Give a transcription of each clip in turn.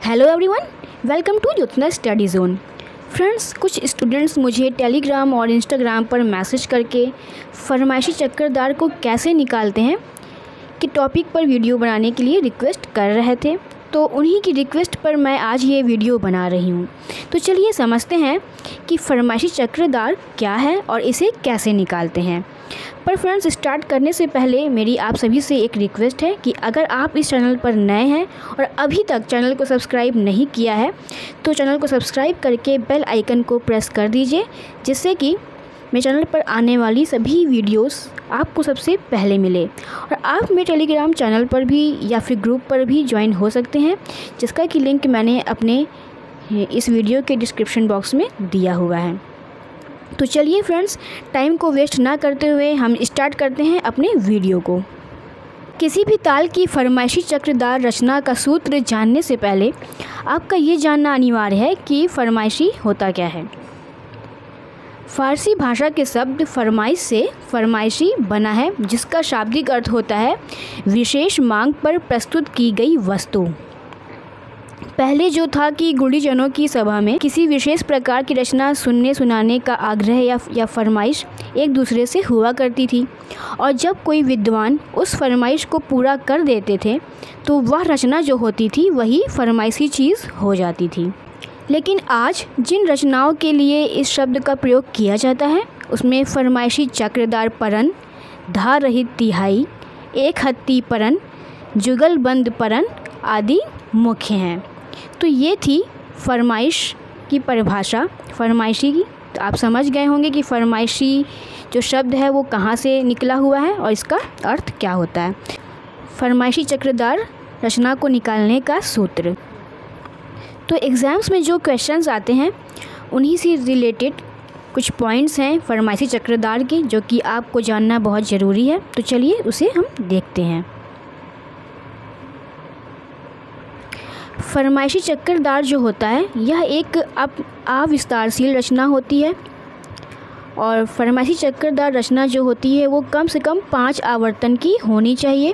Hello everyone, welcome to Jyotsna study zone. Friends, कुछ students मुझे Telegram और इंस्टाग्राम पर मैसेज करके फरमाइशी चक्करदार को कैसे निकालते हैं कि टॉपिक पर वीडियो बनाने के लिए रिक्वेस्ट कर रहे थे। तो उन्हीं की रिक्वेस्ट पर मैं आज ये वीडियो बना रही हूँ। तो चलिए समझते हैं कि फरमाइशी चक्करदार क्या है और इसे कैसे निकालते हैं। पर फ्रेंड्स, स्टार्ट करने से पहले मेरी आप सभी से एक रिक्वेस्ट है कि अगर आप इस चैनल पर नए हैं और अभी तक चैनल को सब्सक्राइब नहीं किया है तो चैनल को सब्सक्राइब करके बेल आइकन को प्रेस कर दीजिए, जिससे कि मेरे चैनल पर आने वाली सभी वीडियोस आपको सबसे पहले मिले। और आप मेरे टेलीग्राम चैनल पर भी या फिर ग्रुप पर भी ज्वाइन हो सकते हैं, जिसका कि लिंक मैंने अपने इस वीडियो के डिस्क्रिप्शन बॉक्स में दिया हुआ है। तो चलिए फ्रेंड्स, टाइम को वेस्ट ना करते हुए हम स्टार्ट करते हैं अपने वीडियो को। किसी भी ताल की फरमाइशी चक्रदार रचना का सूत्र जानने से पहले आपका ये जानना अनिवार्य है कि फरमाइशी होता क्या है। फ़ारसी भाषा के शब्द फरमाइश से फरमाइशी बना है, जिसका शाब्दिक अर्थ होता है विशेष मांग पर प्रस्तुत की गई वस्तु। पहले जो था कि गुणीजनों की सभा में किसी विशेष प्रकार की रचना सुनने सुनाने का आग्रह या फरमाइश एक दूसरे से हुआ करती थी, और जब कोई विद्वान उस फरमाइश को पूरा कर देते थे तो वह रचना जो होती थी वही फरमाइशी चीज़ हो जाती थी। लेकिन आज जिन रचनाओं के लिए इस शब्द का प्रयोग किया जाता है उसमें फरमाइशी चक्रदार परन, धा रहित तिहाई, एक हत्ती परन, जुगलबंद परन आदि मुख्य हैं। तो ये थी फरमाइश की परिभाषा फरमाइशी की। तो आप समझ गए होंगे कि फरमाइशी जो शब्द है वो कहाँ से निकला हुआ है और इसका अर्थ क्या होता है। फरमाइशी चक्रदार रचना को निकालने का सूत्र। तो एग्ज़ाम्स में जो क्वेश्चंस आते हैं उन्हीं से रिलेटेड कुछ पॉइंट्स हैं फरमाइशी चक्रदार के, जो कि आपको जानना बहुत ज़रूरी है। तो चलिए उसे हम देखते हैं। फरमाइशी चक्करदार जो होता है यह एक अविस्तारशील रचना होती है, और फरमाइशी चक्करदार रचना जो होती है वो कम से कम 5 आवर्तन की होनी चाहिए,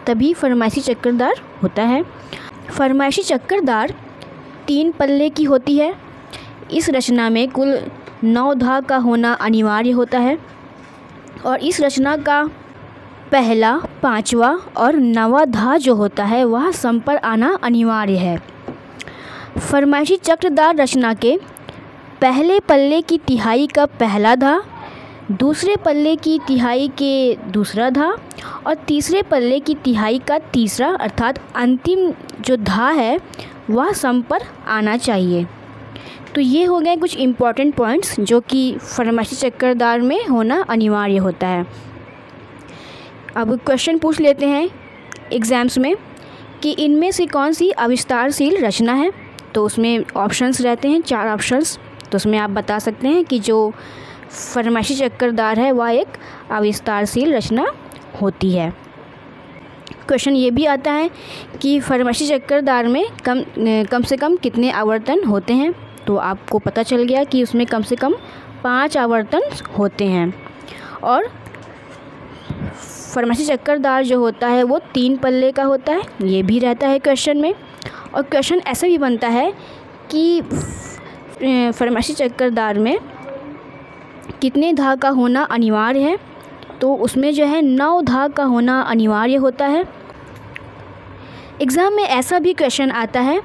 तभी फरमाइशी चक्करदार होता है। फरमाइशी चक्करदार 3 पल्ले की होती है। इस रचना में कुल 9 धा का होना अनिवार्य होता है, और इस रचना का पहला, 5वां और 9वां धा जो होता है वह सम पर आना अनिवार्य है। फरमाइशी चक्रदार रचना के पहले पल्ले की तिहाई का पहला धा, दूसरे पल्ले की तिहाई के दूसरा धा और तीसरे पल्ले की तिहाई का तीसरा अर्थात अंतिम जो धा है वह सम पर आना चाहिए। तो ये हो गए कुछ इम्पॉर्टेंट पॉइंट्स जो कि फरमाइशी चक्करदार में होना अनिवार्य होता है। अब क्वेश्चन पूछ लेते हैं एग्ज़ाम्स में कि इनमें से कौन सी अविस्तारशील रचना है। तो उसमें ऑप्शंस रहते हैं, 4 ऑप्शंस। तो उसमें आप बता सकते हैं कि जो फरमाइशी चक्करदार है वह एक अविस्तारशील रचना होती है। क्वेश्चन ये भी आता है कि फरमाइशी चक्करदार में कम से कम कितने आवर्तन होते हैं। तो आपको पता चल गया कि उसमें कम से कम 5 आवर्तन होते हैं, और फरमाइशी चक्करदार जो होता है वो 3 पल्ले का होता है, ये भी रहता है क्वेश्चन में। और क्वेश्चन ऐसा भी बनता है कि फरमाइशी चक्करदार में कितने धा का होना अनिवार्य है। तो उसमें जो है 9 धा का होना अनिवार्य होता है। एग्ज़ाम में ऐसा भी क्वेश्चन आता है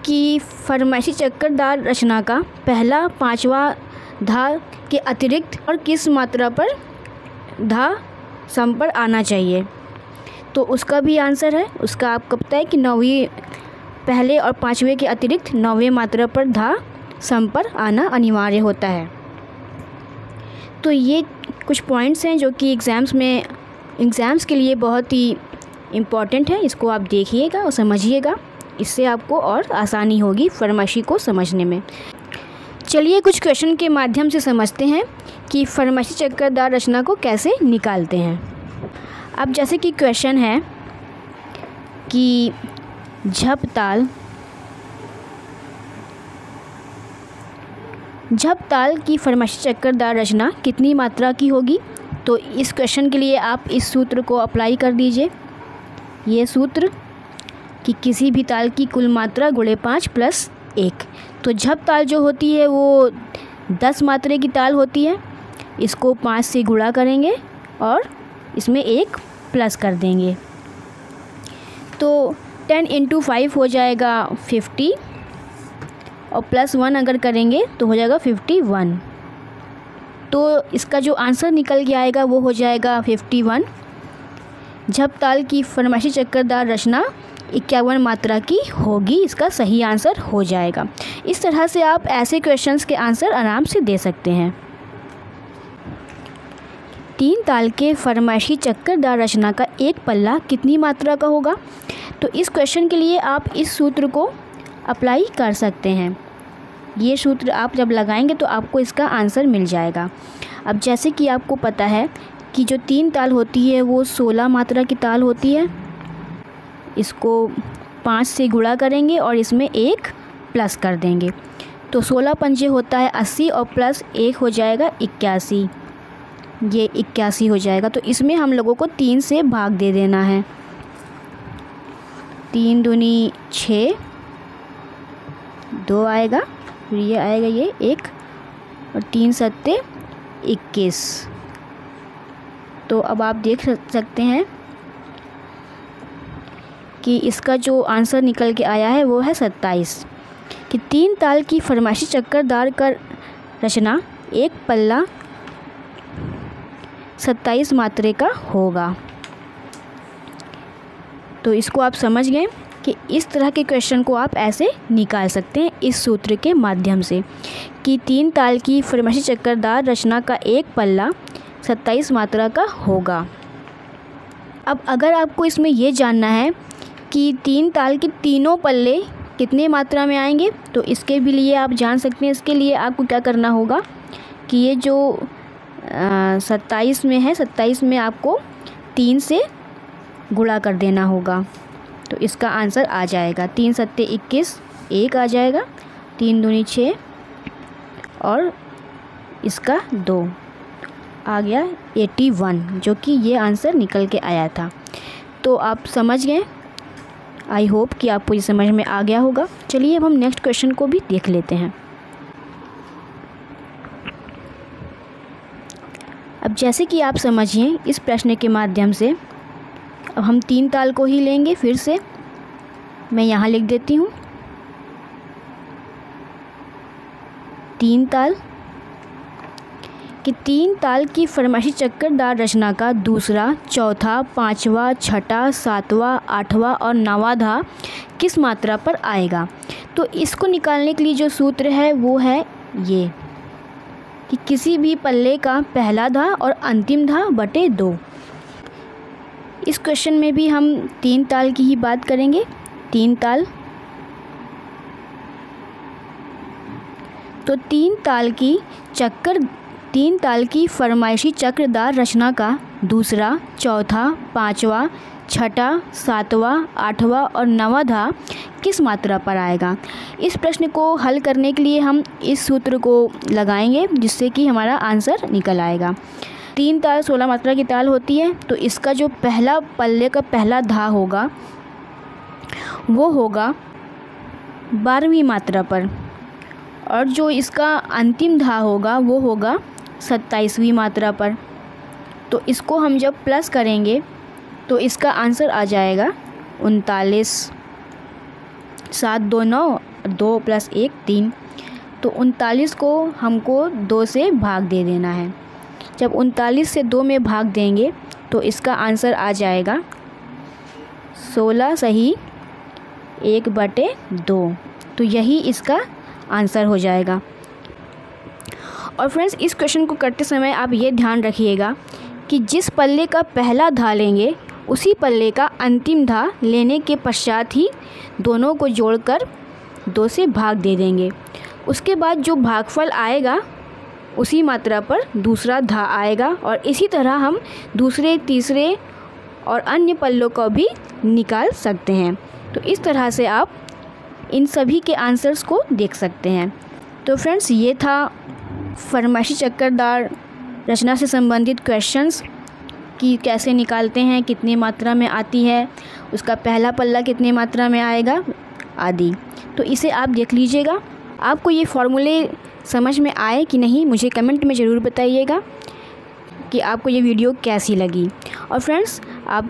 कि फरमाइशी चक्करदार रचना का पहला, 5वां धा के अतिरिक्त और किस मात्रा पर धा सम पर आना चाहिए। तो उसका भी आंसर है, उसका आपको पता है कि 9वीं पहले और 5वें के अतिरिक्त 9वें मात्रा पर धा सम पर आना अनिवार्य होता है। तो ये कुछ पॉइंट्स हैं जो कि एग्ज़ाम्स के लिए बहुत ही इम्पॉर्टेंट है। इसको आप देखिएगा और समझिएगा, इससे आपको और आसानी होगी फरमाइशी को समझने में। चलिए कुछ क्वेश्चन के माध्यम से समझते हैं कि फरमाइशी चक्करदार रचना को कैसे निकालते हैं। अब जैसे कि क्वेश्चन है कि झप ताल की फरमाइशी चक्करदार रचना कितनी मात्रा की होगी। तो इस क्वेश्चन के लिए आप इस सूत्र को अप्लाई कर दीजिए। ये सूत्र कि किसी भी ताल की कुल मात्रा गुणे 5 + 1। तो झप ताल जो होती है वो 10 मात्रे की ताल होती है। इसको 5 से गुणा करेंगे और इसमें 1 प्लस कर देंगे। तो 10 × 5 हो जाएगा 50 और +1 अगर करेंगे तो हो जाएगा 51। तो इसका जो आंसर निकल के आएगा वो हो जाएगा 51। झप ताल की फरमाइशी चक्करदार रचना 51 मात्रा की होगी, इसका सही आंसर हो जाएगा। इस तरह से आप ऐसे क्वेश्चंस के आंसर आराम से दे सकते हैं। 3 ताल के फरमाइशी चक्करदार रचना का एक पल्ला कितनी मात्रा का होगा? तो इस क्वेश्चन के लिए आप इस सूत्र को अप्लाई कर सकते हैं। ये सूत्र आप जब लगाएंगे तो आपको इसका आंसर मिल जाएगा। अब जैसे कि आपको पता है कि जो 3 ताल होती है वो 16 मात्रा की ताल होती है। इसको 5 से गुणा करेंगे और इसमें 1 प्लस कर देंगे। तो 16 पंजे होता है 80 और +1 हो जाएगा 81। ये 81 हो जाएगा। तो इसमें हम लोगों को 3 से भाग दे देना है। 3 दूनी 6, 2 आएगा, फिर ये आएगा ये 1 और 3 सत्ते 21। तो अब आप देख सकते हैं कि इसका जो आंसर निकल के आया है वो है 27। कि 3 ताल की फरमाइशी चक्करदार का रचना एक पल्ला 27 मात्रे का होगा। तो इसको आप समझ गए कि इस तरह के क्वेश्चन को आप ऐसे निकाल सकते हैं इस सूत्र के माध्यम से कि 3 ताल की फरमाइशी चक्करदार रचना का एक पल्ला 27 मात्रा का होगा। अब अगर आपको इसमें ये जानना है कि 3 ताल के तीनों पल्ले कितने मात्रा में आएंगे, तो इसके भी लिए आप जान सकते हैं। इसके लिए आपको क्या करना होगा कि ये जो 27 में है, 27 में आपको 3 से गुणा कर देना होगा। तो इसका आंसर आ जाएगा 3 सत्ते 21, 1 आ जाएगा, 3 दूनी 6 और इसका 2 आ गया 81, जो कि ये आंसर निकल के आया था। तो आप समझ गए। आई होप कि आपको ये समझ में आ गया होगा। चलिए अब हम नेक्स्ट क्वेश्चन को भी देख लेते हैं। अब जैसे कि आप समझिए इस प्रश्न के माध्यम से, अब हम 3 ताल को ही लेंगे। फिर से मैं यहाँ लिख देती हूँ 3 ताल कि 3 ताल की फरमाइशी चक्करदार रचना का दूसरा, चौथा, 5वां, 6ठा, 7वां, 8वां और 9वां धा किस मात्रा पर आएगा। तो इसको निकालने के लिए जो सूत्र है वो है ये कि किसी भी पल्ले का पहला धा और अंतिम धा बटे 2। इस क्वेश्चन में भी हम 3 ताल की ही बात करेंगे। 3 ताल, तो 3 ताल की फरमाइशी चक्रदार रचना का दूसरा, चौथा, 5वां, 6ठा, 7वां, 8वां और 9वां धा किस मात्रा पर आएगा। इस प्रश्न को हल करने के लिए हम इस सूत्र को लगाएंगे जिससे कि हमारा आंसर निकल आएगा। 3 ताल 16 मात्रा की ताल होती है। तो इसका जो पहला पल्ले का पहला धा होगा वो होगा 12वीं मात्रा पर और जो इसका अंतिम धा होगा वो होगा 27वीं मात्रा पर। तो इसको हम जब प्लस करेंगे तो इसका आंसर आ जाएगा 39। 7 2 9, 2 + 1 3। तो 39 को हमको 2 से भाग दे देना है। जब 39 से 2 में भाग देंगे तो इसका आंसर आ जाएगा 16 सही 1/2। तो यही इसका आंसर हो जाएगा। और फ्रेंड्स, इस क्वेश्चन को करते समय आप ये ध्यान रखिएगा कि जिस पल्ले का पहला धा लेंगे उसी पल्ले का अंतिम धा लेने के पश्चात ही दोनों को जोड़कर 2 से भाग दे देंगे। उसके बाद जो भागफल आएगा उसी मात्रा पर दूसरा धा आएगा और इसी तरह हम दूसरे, तीसरे और अन्य पल्लों को भी निकाल सकते हैं। तो इस तरह से आप इन सभी के आंसर्स को देख सकते हैं। तो फ्रेंड्स, ये था फरमाइशी चक्करदार रचना से संबंधित क्वेश्चंस। कि कैसे निकालते हैं, कितनी मात्रा में आती है, उसका पहला पल्ला कितनी मात्रा में आएगा आदि। तो इसे आप देख लीजिएगा। आपको ये फॉर्मूले समझ में आए कि नहीं, मुझे कमेंट में ज़रूर बताइएगा कि आपको ये वीडियो कैसी लगी। और फ्रेंड्स, आप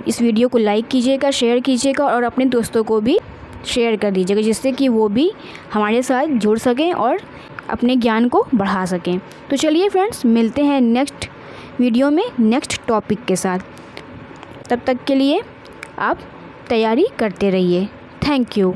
इस वीडियो को लाइक कीजिएगा, शेयर कीजिएगा और अपने दोस्तों को भी शेयर कर दीजिएगा, जिससे कि वो भी हमारे साथ जुड़ सकें और अपने ज्ञान को बढ़ा सकें। तो चलिए फ्रेंड्स, मिलते हैं नेक्स्ट वीडियो में नेक्स्ट टॉपिक के साथ। तब तक के लिए आप तैयारी करते रहिए। Thank you.